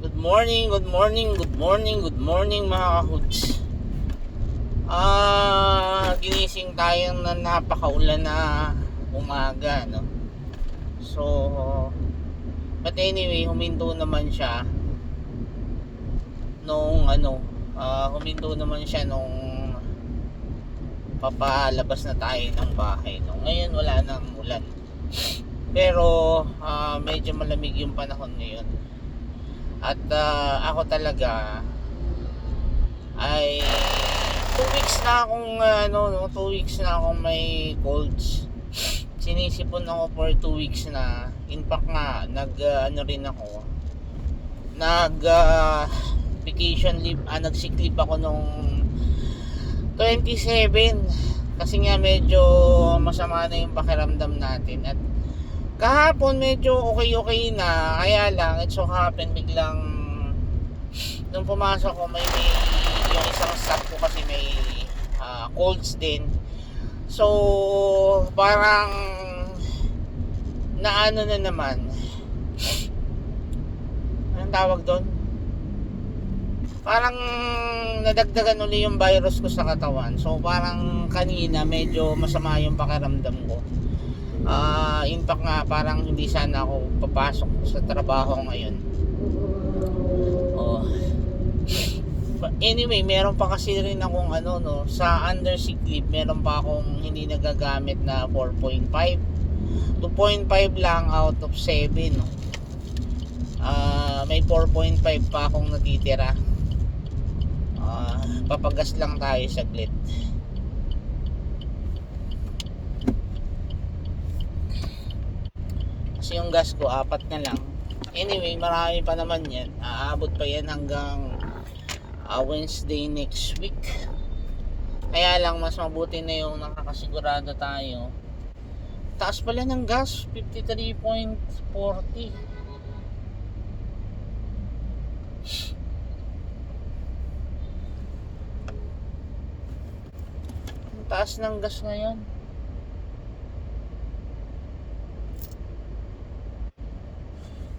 Good morning, good morning, good morning, good morning mga kahuts. Ginising tayo na napakaulan na umaga, no? So, but anyway, huminto naman siya nung papalabas na tayo ng bahay, no? Ngayon wala nang ulan. Pero medyo malamig yung panahon ngayon. At ako talaga ay 2 weeks na akong may colds. Sinisipon ako for 2 weeks na. In fact nga, vacation leave, nag-sick leave ako nung 27. Kasi nga medyo masama na yung pakiramdam natin. At kahapon medyo okay na, kaya lang it so happen biglang nung pumasok ko may yung isang staff ko kasi may colds din. So parang naano na naman, anong tawag doon, parang nadagdagan uli yung virus ko sa katawan. So parang kanina medyo masama yung pakiramdam ko. In fact nga, parang hindi sana ako papasok sa trabaho ngayon. But anyway, meron pa kasi rin akong sa under sick leave, meron pa akong hindi nagagamit na 4.5. 2.5 lang out of 7, no? May 4.5 pa akong natitira. Papagas lang tayo saglit. Kasi yung gas ko 4 na lang. Anyway, marami pa naman yan. Aabot pa yan hanggang Wednesday next week. Kaya lang mas mabuti na yung nakakasigurado tayo. Taas pala ng gas, 53.40. Taas ng gas ngayon.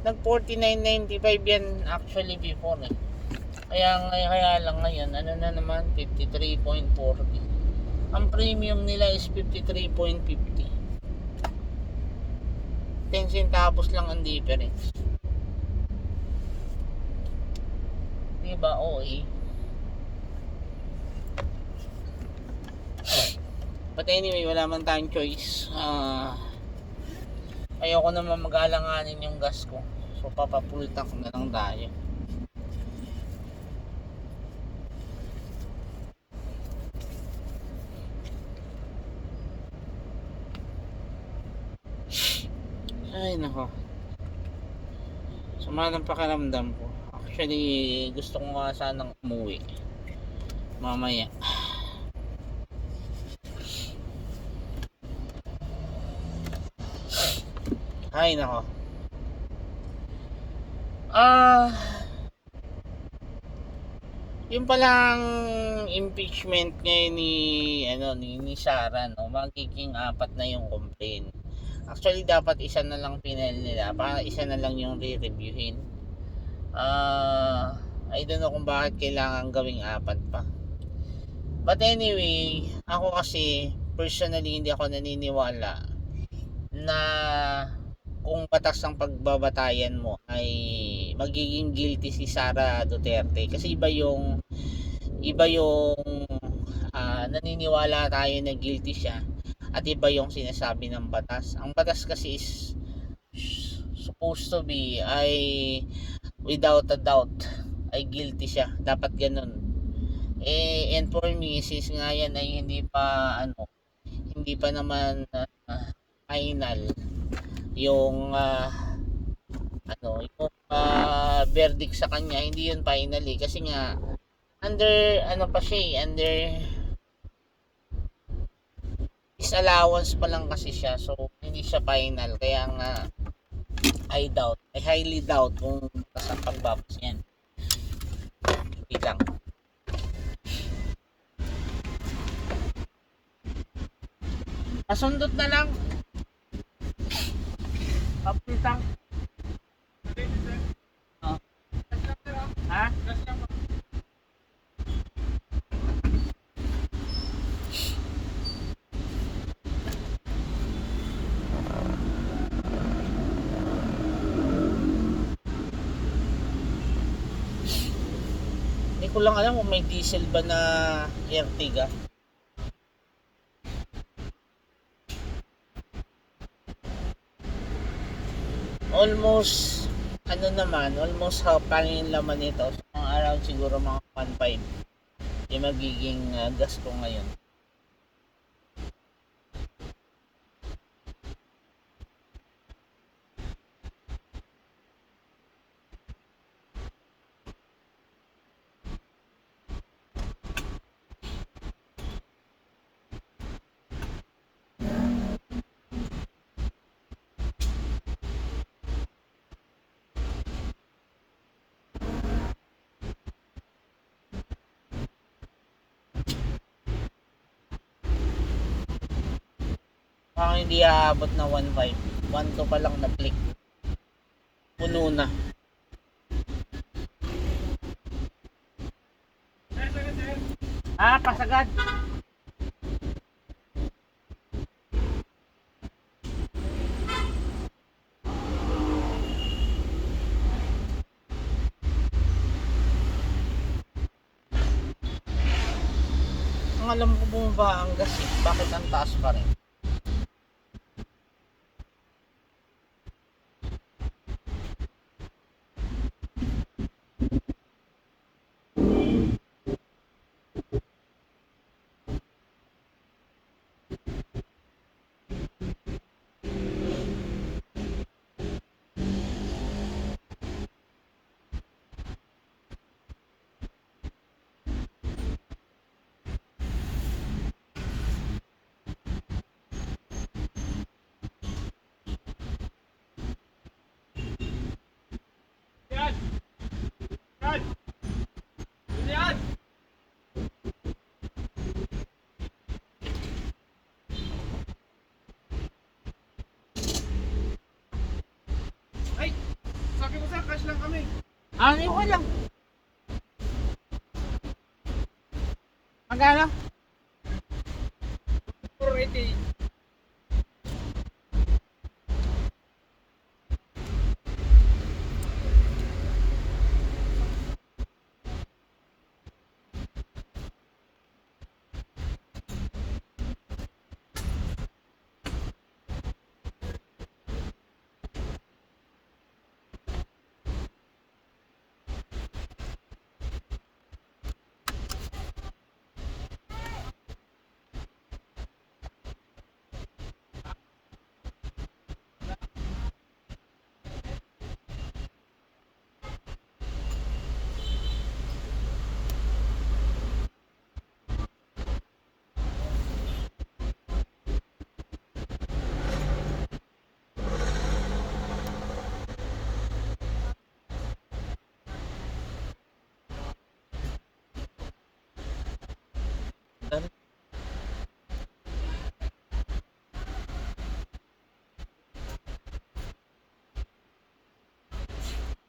Nag 49.95 yan actually before eh. Kaya lang ngayon na naman 53.40. Ang premium nila is 53.50. 10 centavos lang ang difference. Diba OA? But anyway, wala man tayong choice. Ayoko naman mag-alanganin yung gas ko. So papapull tank na lang tayo. Ay nako, sama ng pakiramdam ko. Actually gusto ko nga sanang umuwi mamaya. Ay nako. Yung palang impeachment ngayon ni Sara, no, magiging 4 na yung complaint. Actually dapat isa na lang pinail nila, para isa na lang yung re-reviewin. I don't know kung bakit kailangan gawing 4 pa. But anyway, ako kasi personally hindi ako naniniwala na kung batas ng pagbabatayan mo ay magiging guilty si Sara Duterte. Kasi iba yung naniniwala tayo na guilty siya, at iba yung sinasabi ng batas. Ang batas kasi is supposed to be ay without a doubt ay guilty siya. Dapat ganun. And for me, since nga yan ay hindi pa naman final yung verdict sa kanya, hindi yun final eh. Kasi nga under disallowance pa lang kasi siya, so hindi siya final. Kaya nga I highly doubt kung sa pagbabas yan. Wait lang. Pasundot na lang. Papitang. ko lang alam kung may diesel ba na Ertiga. Almost, almost half pa yung laman nito. So, mga around siguro mga 1.5 yung magiging gas ko ngayon. Parang hindi aabot na 1.5. 1.2 pa lang na-click. Puno na. Pasagad. Ang alam ko bumaba ang gas eh. Bakit ang taas pa rin? Ay! Sabi mo sir, cash lang kami. Ano ko lang? Magkano? 480.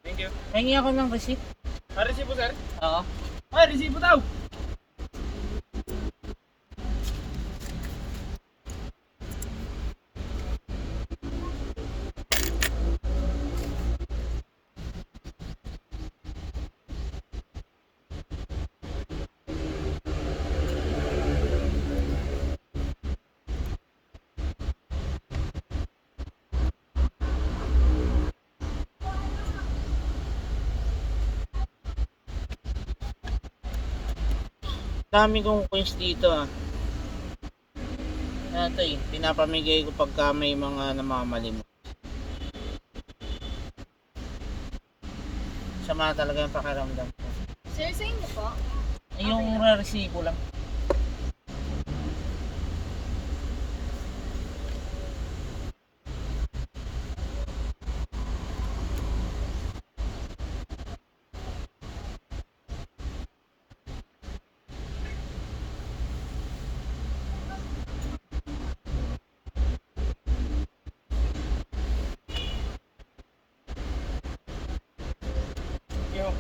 Thank you. Hingi ako ng receipt. Resibo sir? Oo. Ay, resibo daw! Dami kong coins dito ah. Ito eh, pinapamigay ko pagka may mga namamalimot. Sama talaga yung pakiramdam ko. Sir, sa inyo po? Yung resibo lang. Yo.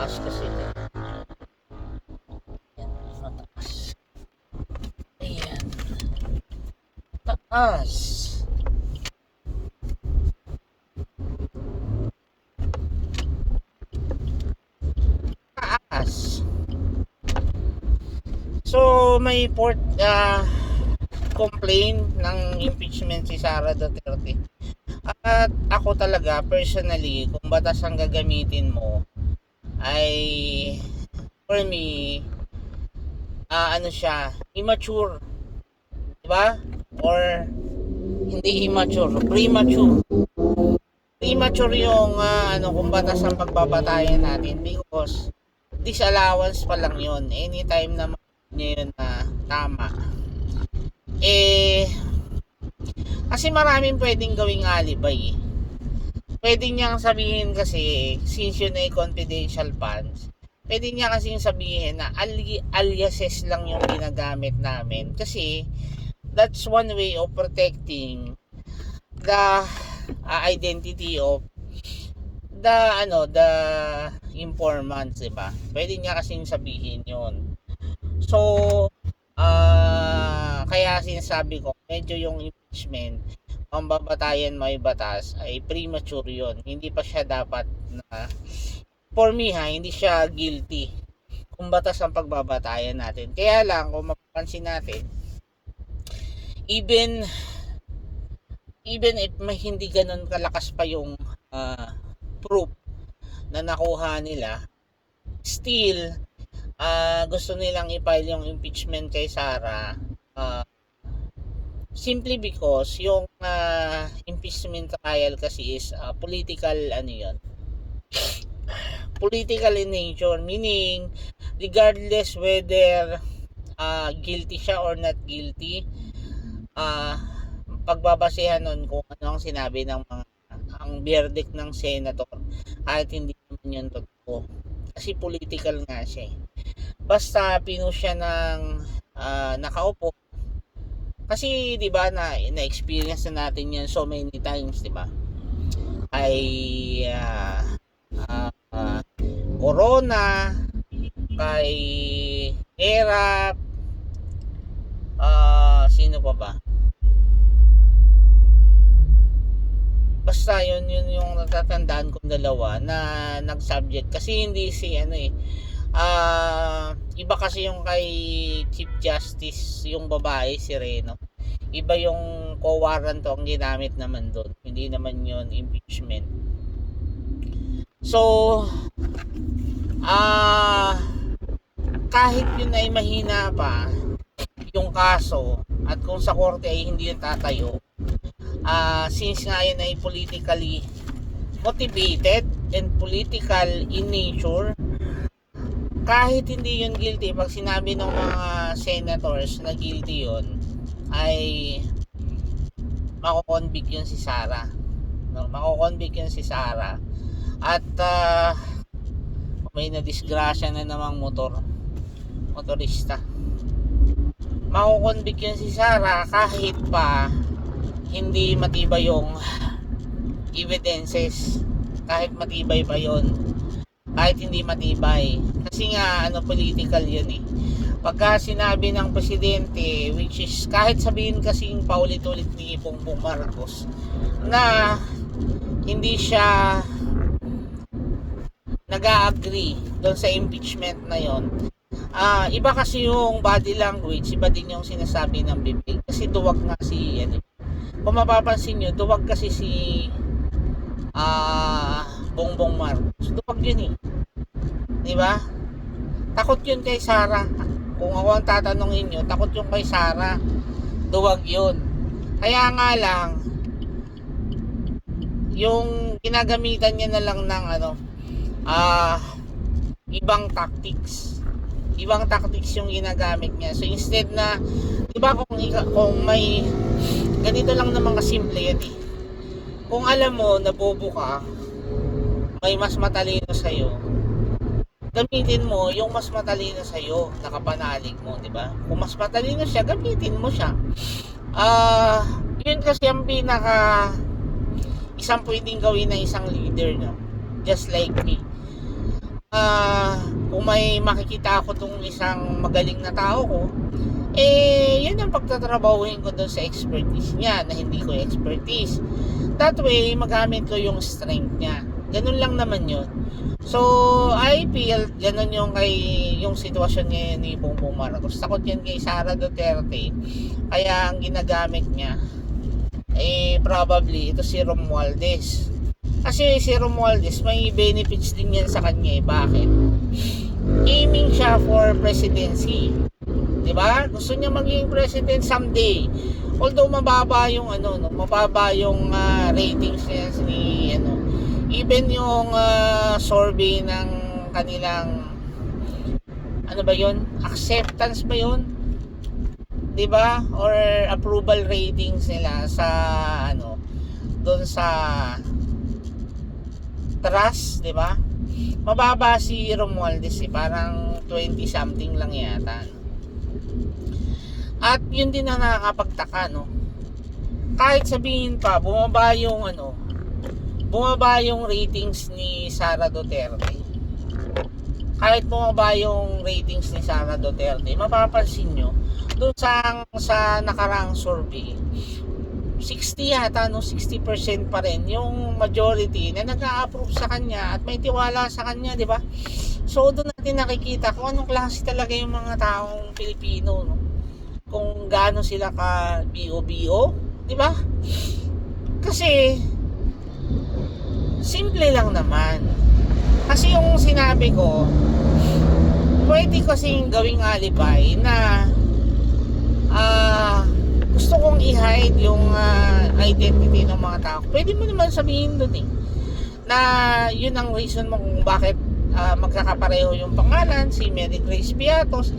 mataas kasi ito. Yan, mataas. Ayan. Taas. Taas. So, may complaint ng impeachment si Sara Duterte. At ako talaga, personally, kung batas ang gagamitin mo, ay, for me, ano siya, immature. Diba? Or, hindi immature, premature. Premature yung, kung batas ang pagbabatayan natin because disallowance pa lang yun. Anytime na niya yun na tama. Kasi maraming pwedeng gawing alibay. Pwede niyang sabihin kasi, since yun ay confidential funds, pwede niya kasing sabihin na aliases lang yung ginagamit namin. Kasi, that's one way of protecting the identity of the informants, diba? Pwede niya kasing sabihin yun. So, kaya sinasabi ko, medyo yung impeachment, ang babatayan may batas, ay premature yun. Hindi pa siya dapat na, for me hindi siya guilty kung batas ang pagbabatayan natin. Kaya lang, kung mapapansin natin, even if may hindi ganun kalakas pa yung proof na nakuha nila, still, gusto nilang i-file yung impeachment kay Sara simply because yung impeachment trial kasi is political political in nature, meaning regardless whether guilty siya or not guilty, pagbabasehan nun kung ano ang sinabi ng mga ang verdict ng senator kahit hindi naman yun totoo kasi political nga siya. Basta pinush siya ng nakaupo kasi 'di ba na-experience na natin yan so many times, 'di ba? Ay Corona, kay ERAP, sino pa ba? Basta yun yung natatandaan kong dalawa na nag-subject kasi hindi si iba kasi yung kay Chief Justice yung babae si Reno, iba yung co-warrant ang ginamit naman doon, hindi naman yun impeachment. So kahit yun ay mahina pa yung kaso at kung sa korte ay hindi yung tatayo, since nga yun ay politically motivated and political in nature, kahit hindi yun guilty, pag sinabi ng mga senators na guilty yun, ay mako-convict yun si Sara. Mako-convict yun si Sara. At may nadisgrasya na namang motorista. Mako-convict yun si Sara kahit pa hindi matibay yung evidences, kahit matibay pa yun, kahit hindi matibay kasi nga political yun pagka sinabi ng presidente, which is kahit sabihin kasing paulit-ulit ni Bongbong Marcos na hindi siya nag-agree doon sa impeachment na yon, iba kasi yung body language, iba din yung sinasabi ng bibig kasi duwag nga si kung mapapansin nyo, duwag kasi si Bongbong Marcos, duwag yun diba? Takot yun kay Sara. Kung ako ang tatanungin nyo, takot yung kay Sara, duwag yun. Kaya nga lang yung ginagamitan niya na lang ng ibang tactics yung ginagamit niya. So instead na, diba, kung may ganito lang naman kasimple yan kung alam mo na bobo ka, may mas matalino sa'yo, gamitin mo yung mas matalino sa'yo, nakapanalig mo, diba? Kung mas matalino siya, gamitin mo siya. Yun kasi ang isang pwedeng gawin ng isang leader, no? Just like me. kung may makikita ako tong isang magaling na tao ko, yun ang pagtatrabahuhin ko doon sa expertise niya na hindi ko expertise. That way, magamit ko yung strength niya. Ganun lang naman yun. So, I feel ganun yung sitwasyon ngayon ni Bongbong Marcos. Takot yan kay Sara Duterte. Kaya ang ginagamit niya, probably, ito si Romualdez. Kasi si Romualdez, may benefits din yan sa kanya. Bakit? Aiming siya for presidency. Diba? Gusto niya maging president someday. Although mababa yung mababa yung ratings niya even yung survey ng kanilang acceptance ba yun? 'Di ba? Or approval ratings nila sa doon sa trust, 'di ba? Mababa si Romualdez, parang 20 something lang yata. At yun din na nakakapagtaka, no? Kahit sabihin pa bumaba yung ratings ni Sara Duterte. Kahit bumaba yung ratings ni Sara Duterte, mapapansin nyo doon sa nakaraang survey, 60 yata, 60% pa rin yung majority na nag-a-approve sa kanya at may tiwala sa kanya, di ba? So doon natin nakikita kung anong klase talaga yung mga taong Pilipino, no? Kung gaano sila ka BO, di ba? Kasi simple lang naman. Kasi yung sinabi ko, pwede kasing gawing alibay na gusto kong i-hide yung identity ng mga tao. Pwede mo naman sabihin dun na yun ang reason mo kung bakit magkakapareho yung pangalan, si Mary Grace Piatos,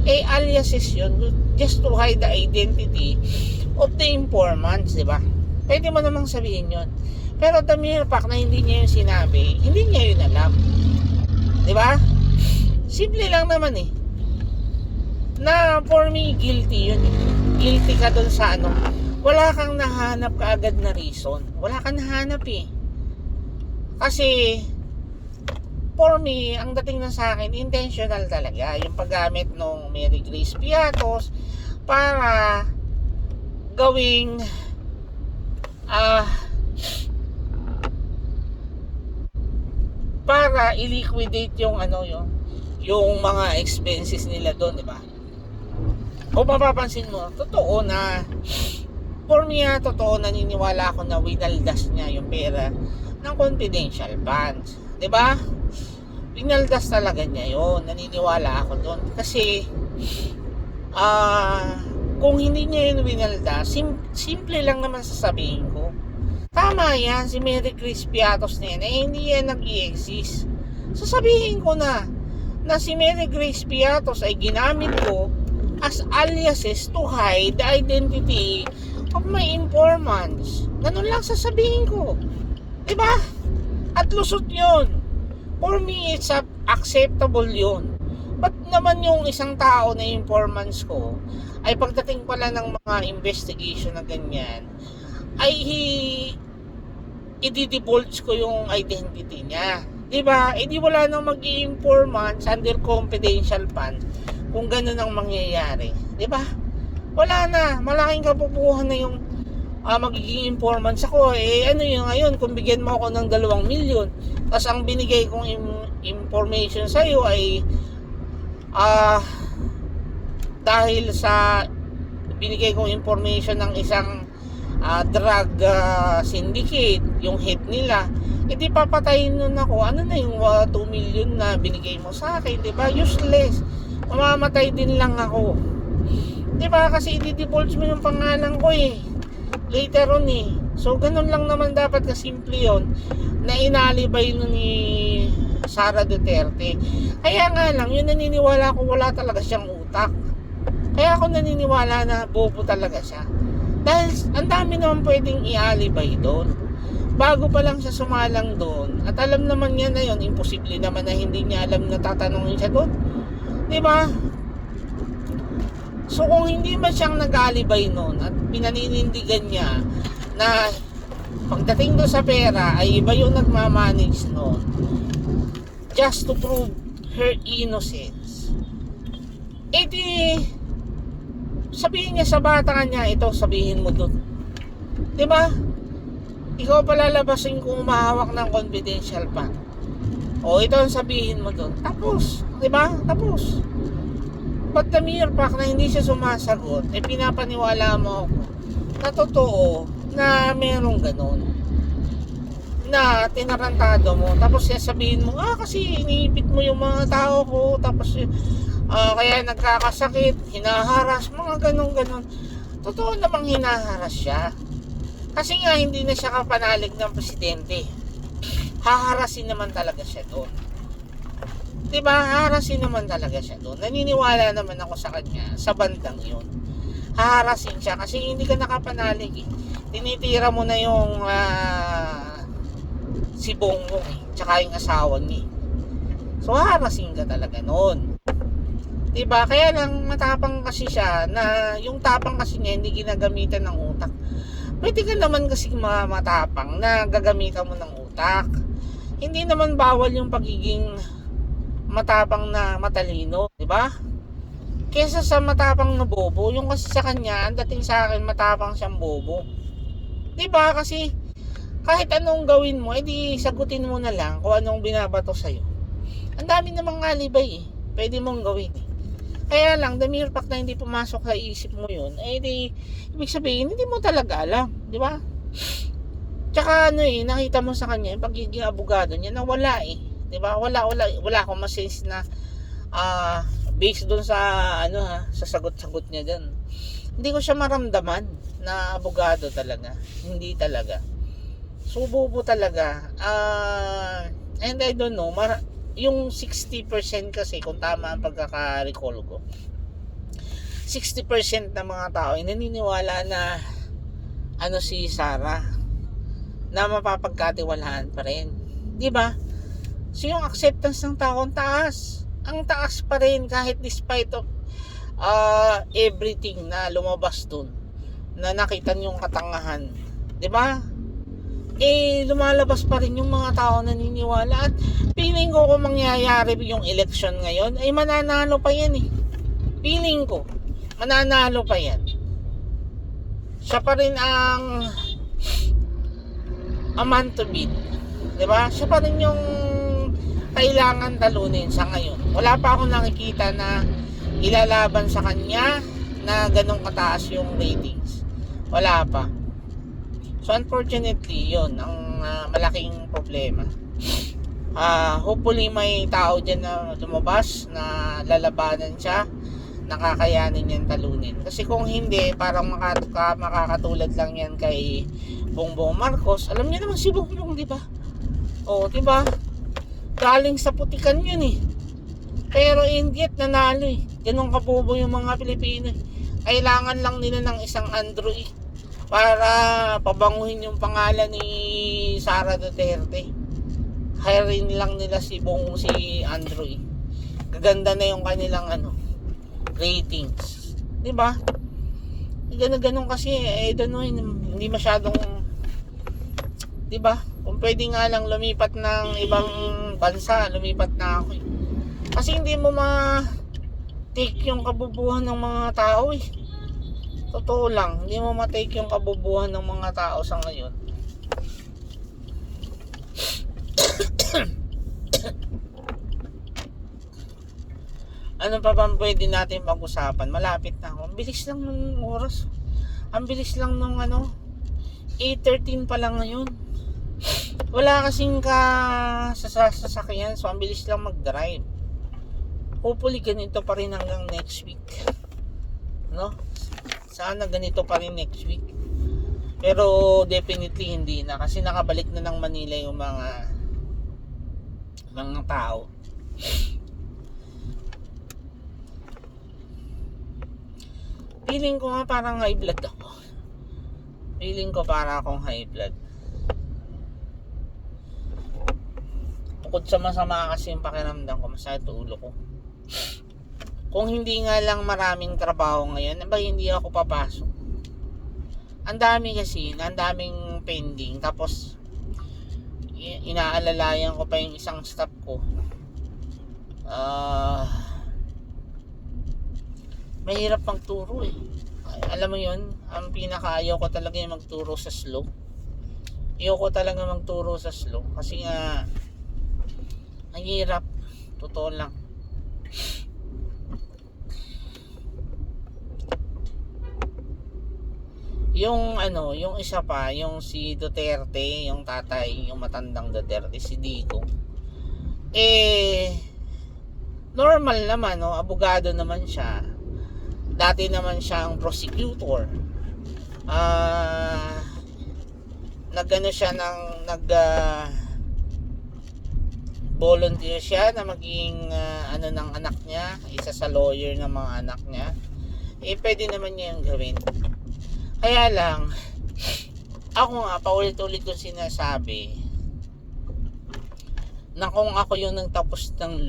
aliases yun just to hide the identity of the informants, di ba? Pwede mo namang sabihin yun. Pero the mere fact na hindi niya yung sinabi, hindi niya yun alam. Di ba? Simple lang naman na for me, guilty yun Guilty ka dun sa wala kang nahanap kaagad na reason. Wala kang nahanap Kasi for me, ang dating na sa akin, intentional talaga yung paggamit ng Mary Grace Piatos para gawing para i-liquidate yung yung mga expenses nila doon, di ba? O mapapansin mo, totoo na for me, totoo, naniniwala ako na winaldas niya yung pera ng confidential funds, di ba? Winaldas talaga niya yun, naniniwala ako doon kasi kung hindi niya yun winaldas, simple lang naman sasabihin ko, tama yan, si Mary Grace Piatos na yan, hindi yan nag-i-exist. Sasabihin ko na si Mary Grace Piatos ay ginamit ko as aliases to hide the identity of my informants. Ganun lang sasabihin ko, diba? At lusot yun. For me, it's acceptable yun. Ba't naman yung isang tao na informants ko ay pagdating pala ng mga investigation na ganyan ay i-divulge ko yung identity niya, diba? Di wala nang mag-i-informants under confidential fund kung ganun ang mangyayari, diba? Wala na, malaking kapupuhan na yung magiging informants ako. Yun ngayon, kung bigyan mo ako ng 2 milyon, tapos ang binigay kong information sa'yo ay dahil sa binigay kong information ng isang drug syndicate, yung head nila, di papatayin nun ako. Ano na yung 2 million na binigay mo sa akin, diba? Useless. Mamamatay din lang ako, diba? Kasi i-divulge mo yung pangalan ko later on So ganun lang naman dapat kasimple yun na inalibay nun ni Sara Duterte. Kaya nga lang, yun naniniwala ko wala talaga siyang utak. Kaya ako naniniwala na bobo talaga siya. Dahil ang dami naman pwedeng i-alibay doon. Bago pa lang siya sumalang doon, at alam naman niya na yun, imposible naman na hindi niya alam na tatanungin siya doon, diba? So kung hindi man siyang nag-alibay noon at pinaninindigan niya na pagdating doon sa pera ay iba yung nagmamanage noon, just to prove her innocence. Eh di, sabihin niya sa bata niya, ito sabihin mo dun. Diba? Ikaw palalabasin kung umahawak ng confidential fund. O ito ang sabihin mo dun. Tapos, diba? Tapos. But the mere fact na hindi siya sumasagot, eh pinapaniwala mo ako na totoo na merong ganun. Na tinarantado mo, tapos sasabihin mo, kasi iniipit mo yung mga tao ko, tapos kaya nagkakasakit, hinaharas, mga ganun. Totoo namang hinaharas siya. Kasi nga hindi na siya kapanalig ng presidente. Haharasin naman talaga siya doon. Diba? Haharasin naman talaga siya doon. Naniniwala naman ako sa kanya sa bandang yun. Haharasin siya kasi hindi ka nakapanalig eh. Tinitira mo na yung si Bongbong eh, tsaka yung asawa niya. So haharasin ka talaga noon. Diba? Kaya lang matapang kasi siya na yung tapang kasi niya hindi ginagamitan ng utak. Pwede ka naman kasi matapang na gagamitan mo ng utak. Hindi naman bawal yung pagiging matapang na matalino, di ba? Kesa sa matapang na bobo, yung kasi sa kanya, ang dating sa akin matapang siyang bobo. Di ba? Kasi kahit anong gawin mo, edi sagutin mo na lang kung anong binabato sa'yo. Ang dami namang alibay eh. Pwede mong gawin eh. Kaya lang, the mere fact na hindi pumasok sa isip mo yun, edi ibig sabihin, hindi mo talaga alam. Di ba? Tsaka nakita mo sa kanya, yung pagiging abogado niya, na wala eh. Diba? Wala akong masense na based doon sa sa sagot-sagot niya doon. Hindi ko siya maramdaman na abogado talaga. Hindi talaga. Subo talaga. And I don't know, yung 60% kasi kung tama ang pagkaka-recall ko. 60% ng mga tao ay naniniwala na si Sarah na mapapagkatiwalaan pa rin. 'Di ba? So yung acceptance ng tao ang taas. Ang taas pa rin kahit despite of everything na lumabas dun. Na nakita yung katangahan. 'Di ba? Lumalabas pa rin yung mga tao naniniwala. At feeling ko kung mangyayari yung election ngayon, ay mananalo pa yan eh. Feeling ko, mananalo pa yan. Siya pa rin ang man to beat. 'Di ba? Siya pa rin yung kailangan talunin sa ngayon. Wala pa akong nakikita na ilalaban sa kanya na ganong kataas yung ratings. Wala pa. So unfortunately, yun ang malaking problema. Hopefully may tao dyan na lumabas na lalabanan siya, nakakayanin yan talunin. Kasi kung hindi, parang makakatulad lang yan kay Bongbong Marcos. Alam niyo naman si Bongbong, di ba? Di ba? Galing sa putikan yun eh. Pero yet nanalo eh. Ganun kabobo yung mga Pilipino eh. Kailangan lang nila ng isang Android para pabanguhin yung pangalan ni Sara Duterte. Hiring lang nila si Android. Gaganda na yung kanilang ratings. 'Di ba? Ganun kasi hindi masyadong, 'di ba? Kung pwede nga lang lumipat ng ibang bansa, lumipat na ako eh. Kasi hindi mo ma-take yung kabubuhan ng mga tao eh. Totoo lang, hindi mo ma-take yung kabubuhan ng mga tao sa ngayon. Ano pa ba pwede natin pag-usapan? Malapit na ako. Ang bilis lang ng oras. Ang bilis lang ng 8:13 pa lang ngayon. Wala kasing sasakyan, so ang bilis lang mag-drive. Hopefully ganito pa rin hanggang next week. Sana ganito pa rin next week. Pero definitely hindi na kasi nakabalik na ng Manila yung mga tao. Feeling ko nga parang high blood ako. Feeling ko para akong high blood. Bukod sa masama kasi yung pakiramdam ko, masakit ulo ko. Kung hindi nga lang maraming trabaho ngayon, hindi ako papasok. Ang dami kasi, ang daming pending. Tapos inaalalayan ko pa yung isang staff ko mahirap magturo eh. Alam mo yun, ang pinakaayaw ko talaga yung magturo sa slow. Ayaw ko talaga magturo sa slow kasi nga ang hirap, totoo lang. Yung yung isa pa, yung si Duterte, yung tatay, yung matandang Duterte, si Dico. Normal naman, no? Abogado naman siya. Dati naman siyang prosecutor. Nagano siya volunteer siya na maging ng anak niya, isa sa lawyer ng mga anak niya. Pwede naman niya yung gawin. Kaya lang, ako nga, paulit-ulit ko sinasabi na kung ako yung nagtapos ng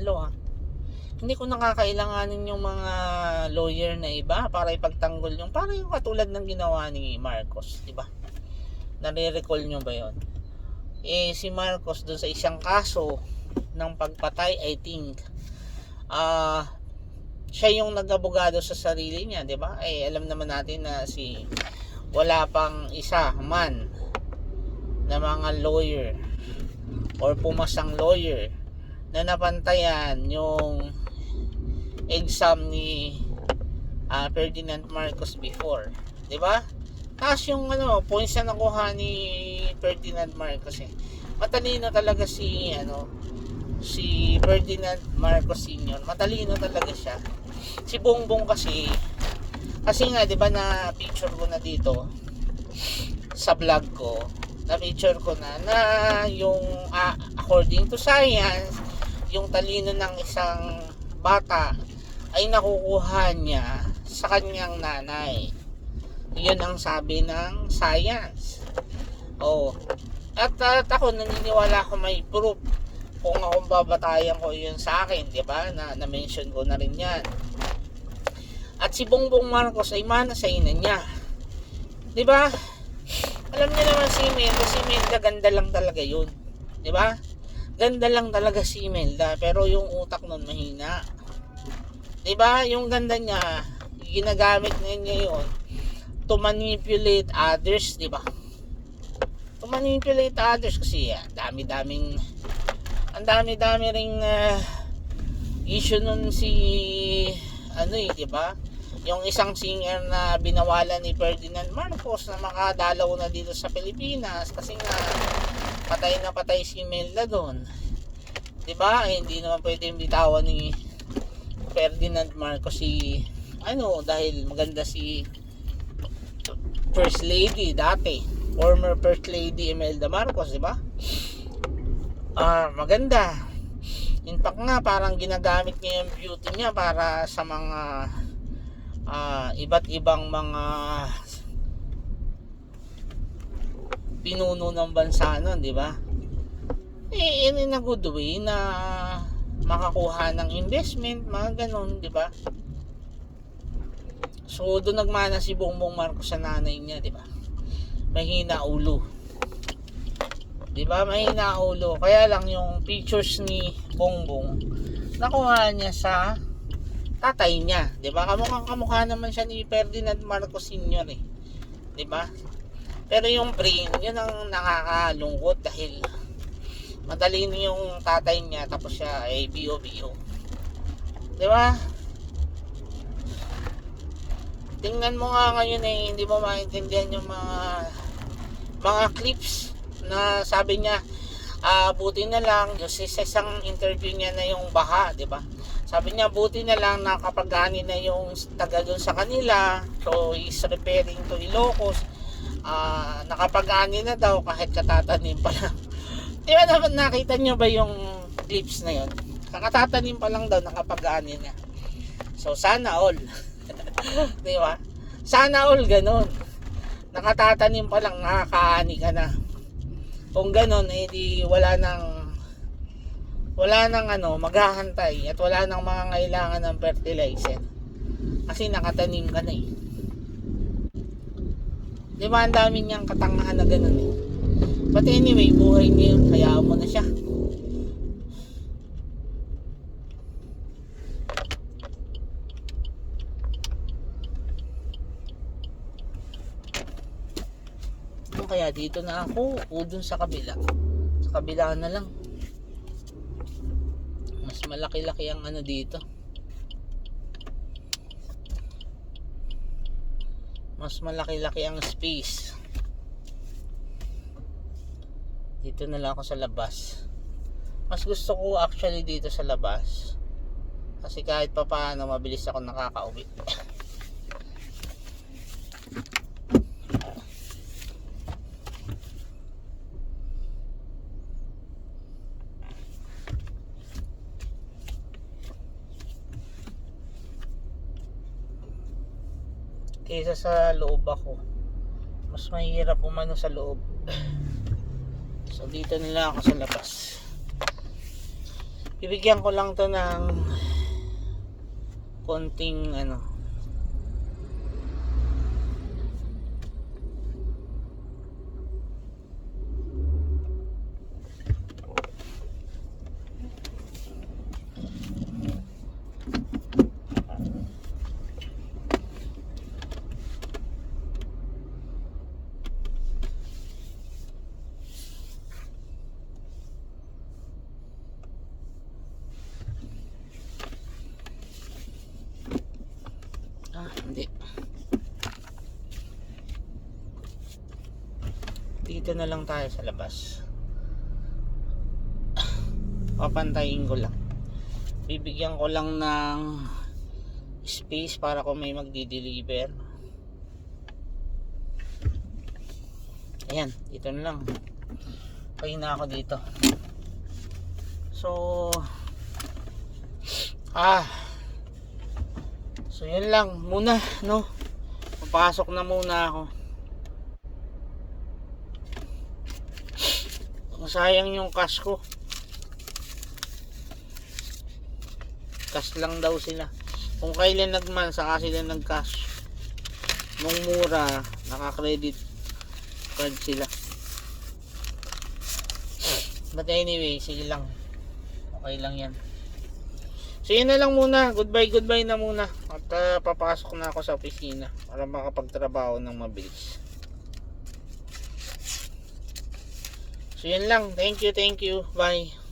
law, hindi ko nakakailanganin yung mga lawyer na iba para ipagtanggol para yung katulad ng ginawa ni Marcos, di ba? Nare-recall nyo ba yon? Si Marcos doon sa isang kaso ng pagpatay, I think, siya yung nag-abogado sa sarili niya, di ba? Alam naman natin na wala pang isa man na mga lawyer or pumasang lawyer na napantayan yung exam ni Ferdinand Marcos before, di ba? Tapos yung points na nakuha ni Ferdinand Marcos matalino talaga si Ferdinand Marcos Sr. Matalino talaga siya. Si Bongbong kasi nga, di ba, na picture ko na dito sa vlog ko, na picture ko na yung according to science, yung talino ng isang bata ay nakukuha niya sa kanyang nanay. Yun ang sabi ng science. At ako naniniwala ako may proof kung akong babatayan ko yun sa akin, di ba? Na-mention ko na rin yan. At si Bongbong Marcos ay mana sa ina niya. Di ba? Alam niyo naman si Imelda ganda lang talaga yun. Di ba? Ganda lang talaga si Imelda, pero yung utak nun mahina. Di ba? Yung ganda niya, ginagamit niya yun to manipulate others, di ba? To manipulate others kasi ang dami-dami ring issue nun di ba? Yung isang singer na binawalan ni Ferdinand Marcos na makadalaw na dito sa Pilipinas kasi nga patay na patay si Imelda doon. Di ba? Hindi naman pwedeng bitawan ni Ferdinand Marcos dahil maganda si First Lady dati, former First Lady Imelda Marcos, di ba? Maganda. In fact nga, parang ginagamit niya yung beauty niya para sa mga iba't ibang mga pinuno ng bansa nun, di ba? In a good way na makakuha ng investment, mga ganun, di ba? So doon nagmana si Bongbong Marcos sa nanay niya, di ba? Mahina ulo. Di ba? Mahina ulo. Kaya lang yung pictures ni Bongbong nakuha niya sa tatay niya, di ba? Kamukha naman siya ni Ferdinand Marcos Sr. Di ba? Pero yung brain, yun ang nakakalungkot dahil madalino yung tatay niya tapos siya ay bio-bio. Di ba? Tingnan mo nga ngayon hindi mo maintindihan yung mga clips na sabi niya buti na lang yung sa isang interview niya na yung baha, di ba? Sabi niya buti na lang nakapag-ani na yung taga doon sa kanila. So he's referring to Ilocos. Nakapag-ani na daw kahit katatanim pa lang. Di ba naman nakita niyo ba yung clips na yun? Kakatatanim pa lang daw nakapag-ani na. So sana all. Di ba? Sana all ganun. Nakatatanim pa lang nakakaani ka na. Kung ganun di wala nang maghahantay at wala nang mga kailangan ng fertilizer. Kasi nakatanim ka na Di ba ang dami niyang katangahan na ganun But anyway, buhay niya yun, hayaan mo na siya. naman kaya dito na ako o dun sa kabila? Sa kabila na lang. Mas malaki-laki ang ano dito. Mas malaki-laki ang space. Dito na lang ako sa labas. Mas gusto ko actually dito sa labas. Kasi kahit pa paano mabilis ako nakakauwi. Kaysa sa loob ako. Mas mahirap umano sa loob. So dito nila ako sa labas. Bibigyan ko lang to ng konting ano. Hindi. Dito na lang tayo sa labas. Papantayin ko lang. Bibigyan ko lang ng space para kung may magdi-deliver. Ayan, dito na lang. Okay na ako dito. So So yun lang muna, no? Papasok na muna ako. Sayang yung cash ko. Cash lang daw sila. Kung kailan nagman, saka sila nag-cash. Nung mura, naka-credit card sila. But anyway, sige lang. Okay lang yan. So yun na lang muna. Goodbye na muna. At papasok na ako sa opisina para makapagtrabaho ng mabilis. So yun lang. Thank you. Bye.